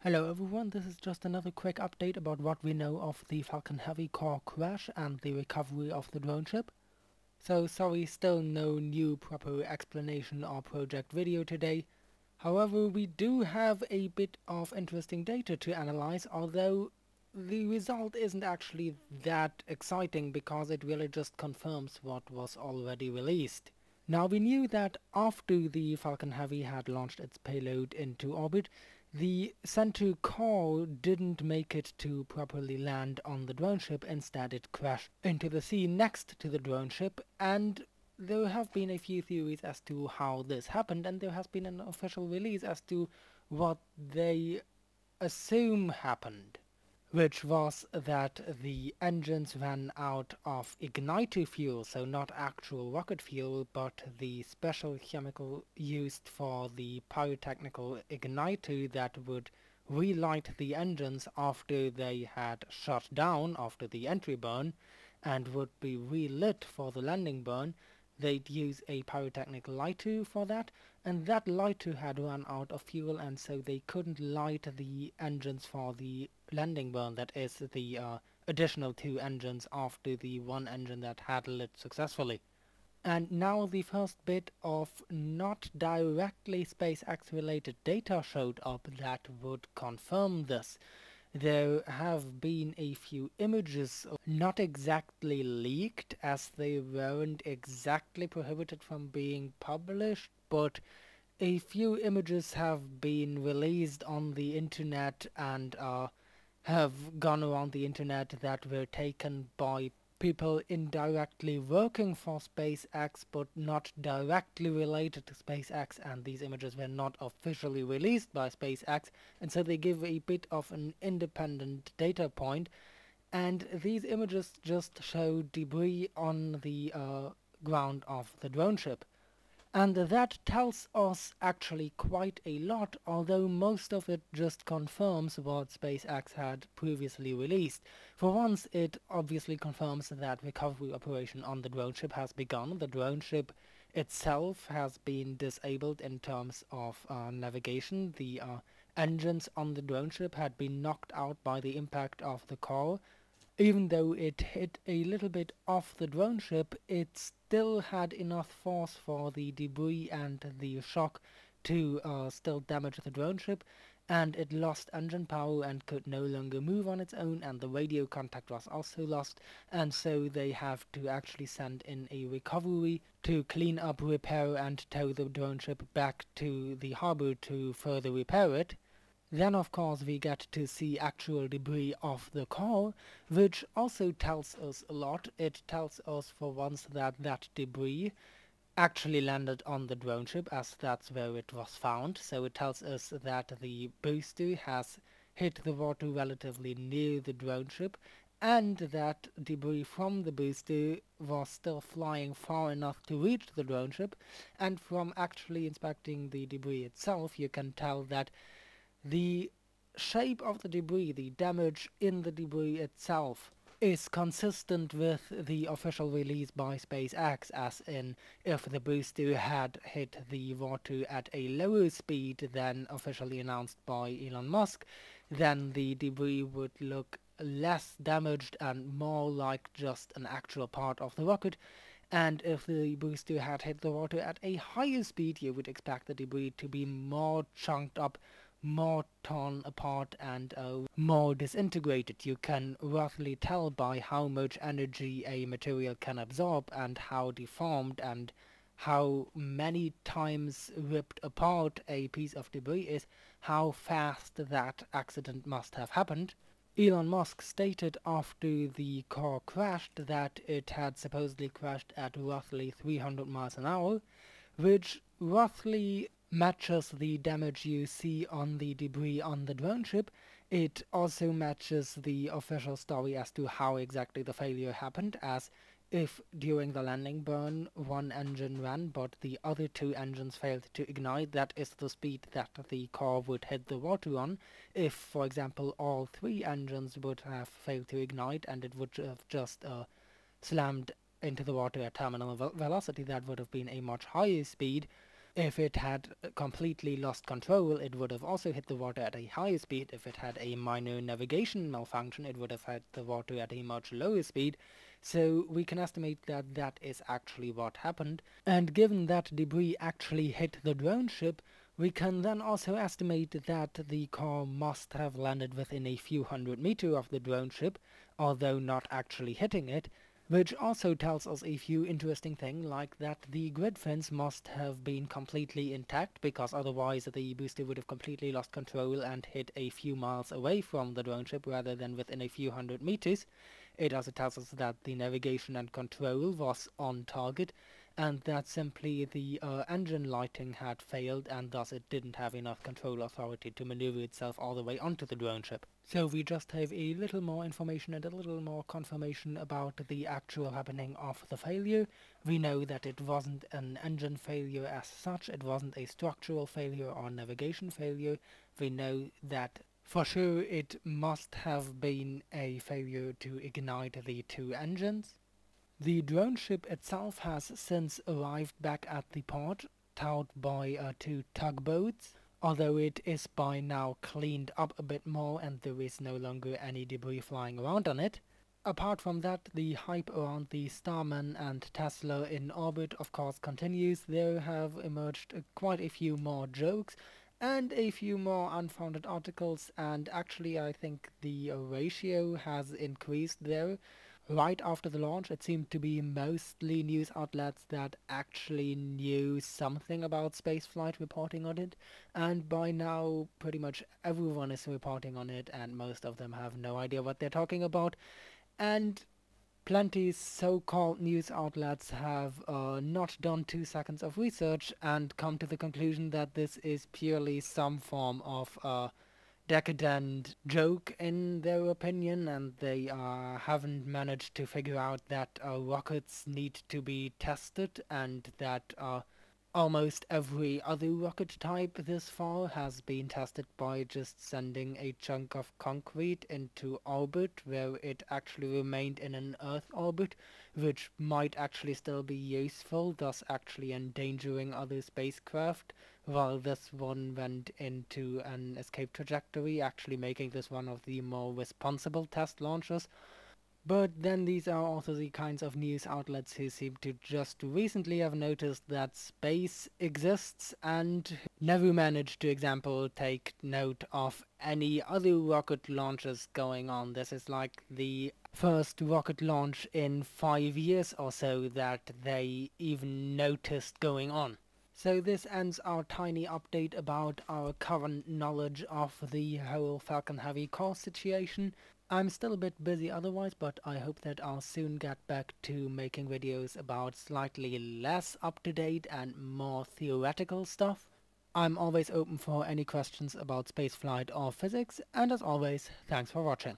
Hello everyone, this is just another quick update about what we know of the Falcon Heavy core crash and the recovery of the drone ship. So sorry, still no new proper explanation or project video today. However, we do have a bit of interesting data to analyze, although the result isn't actually that exciting because it really just confirms what was already released. Now, we knew that after the Falcon Heavy had launched its payload into orbit, the center core didn't make it to properly land on the drone ship. Instead, it crashed into the sea next to the drone ship, and there have been a few theories as to how this happened, and there has been an official release as to what they assume happened, which was that the engines ran out of igniter fuel, so not actual rocket fuel, but the special chemical used for the pyrotechnical igniter that would relight the engines after they had shut down after the entry burn and would be relit for the landing burn. They'd use a pyrotechnic lighter for that, and that lighter had run out of fuel, and so they couldn't light the engines for the landing burn, that is, the additional two engines after the one engine that had lit successfully. And now the first bit of not directly SpaceX related data showed up that would confirm this. There have been a few images, not exactly leaked as they weren't exactly prohibited from being published, but a few images have been released on the internet and have gone around the internet that were taken by people indirectly working for SpaceX but not directly related to SpaceX, and these images were not officially released by SpaceX, and so they give a bit of an independent data point, and these images just show debris on the ground of the drone ship. And that tells us actually quite a lot, although most of it just confirms what SpaceX had previously released. For once, it obviously confirms that recovery operation on the drone ship has begun. The drone ship itself has been disabled in terms of navigation. The engines on the drone ship had been knocked out by the impact of the core. Even though it hit a little bit off the drone ship, it still had enough force for the debris and the shock to still damage the drone ship, and it lost engine power and could no longer move on its own, and the radio contact was also lost, and so they have to actually send in a recovery to clean up, repair, and tow the drone ship back to the harbor to further repair it. Then of course we get to see actual debris of the core, which also tells us a lot. It tells us for once that that debris actually landed on the drone ship, as that's where it was found. So it tells us that the booster has hit the water relatively near the drone ship, and that debris from the booster was still flying far enough to reach the drone ship. And from actually inspecting the debris itself, you can tell that the shape of the debris, the damage in the debris itself, is consistent with the official release by SpaceX, as in, if the booster had hit the water at a lower speed than officially announced by Elon Musk, then the debris would look less damaged and more like just an actual part of the rocket. And if the booster had hit the water at a higher speed, you would expect the debris to be more chunked up, more torn apart, and more disintegrated. You can roughly tell by how much energy a material can absorb and how deformed and how many times ripped apart a piece of debris is, how fast that accident must have happened. Elon Musk stated after the car crashed that it had supposedly crashed at roughly 300 miles an hour, which roughly matches the damage you see on the debris on the drone ship. It also matches the official story as to how exactly the failure happened, as if during the landing burn one engine ran but the other two engines failed to ignite, that is the speed that the car would hit the water on. If, for example, all three engines would have failed to ignite and it would have just slammed into the water at terminal velocity, that would have been a much higher speed. If it had completely lost control, it would have also hit the water at a higher speed. If it had a minor navigation malfunction, it would have hit the water at a much lower speed. So we can estimate that that is actually what happened. And given that debris actually hit the drone ship, we can then also estimate that the car must have landed within a few hundred meters of the drone ship, although not actually hitting it, which also tells us a few interesting things, like that the grid fence must have been completely intact, because otherwise the booster would have completely lost control and hit a few miles away from the drone ship rather than within a few hundred meters. It also tells us that the navigation and control was on target, and that simply the engine lighting had failed, and thus it didn't have enough control authority to maneuver itself all the way onto the drone ship. So we just have a little more information and a little more confirmation about the actual happening of the failure. We know that it wasn't an engine failure as such, it wasn't a structural failure or navigation failure. We know that for sure it must have been a failure to ignite the two engines. The drone ship itself has since arrived back at the port, towed by two tugboats, although it is by now cleaned up a bit more and there is no longer any debris flying around on it. Apart from that, the hype around the Starman and Tesla in orbit of course continues. There have emerged quite a few more jokes and a few more unfounded articles, and actually I think the ratio has increased there. Right after the launch, it seemed to be mostly news outlets that actually knew something about spaceflight reporting on it, and by now pretty much everyone is reporting on it, and most of them have no idea what they're talking about. And plenty so-called news outlets have not done 2 seconds of research and come to the conclusion that this is purely some form of decadent joke in their opinion, and they haven't managed to figure out that rockets need to be tested, and that almost every other rocket type this far has been tested by just sending a chunk of concrete into orbit where it actually remained in an Earth orbit, which might actually still be useful, thus actually endangering other spacecraft, while this one went into an escape trajectory, actually making this one of the more responsible test launches. But then these are also the kinds of news outlets who seem to just recently have noticed that space exists and never managed to, example, take note of any other rocket launches going on. This is like the first rocket launch in 5 years or so that they even noticed going on. So this ends our tiny update about our current knowledge of the whole Falcon Heavy core situation. I'm still a bit busy otherwise, but I hope that I'll soon get back to making videos about slightly less up-to-date and more theoretical stuff. I'm always open for any questions about spaceflight or physics, and as always, thanks for watching.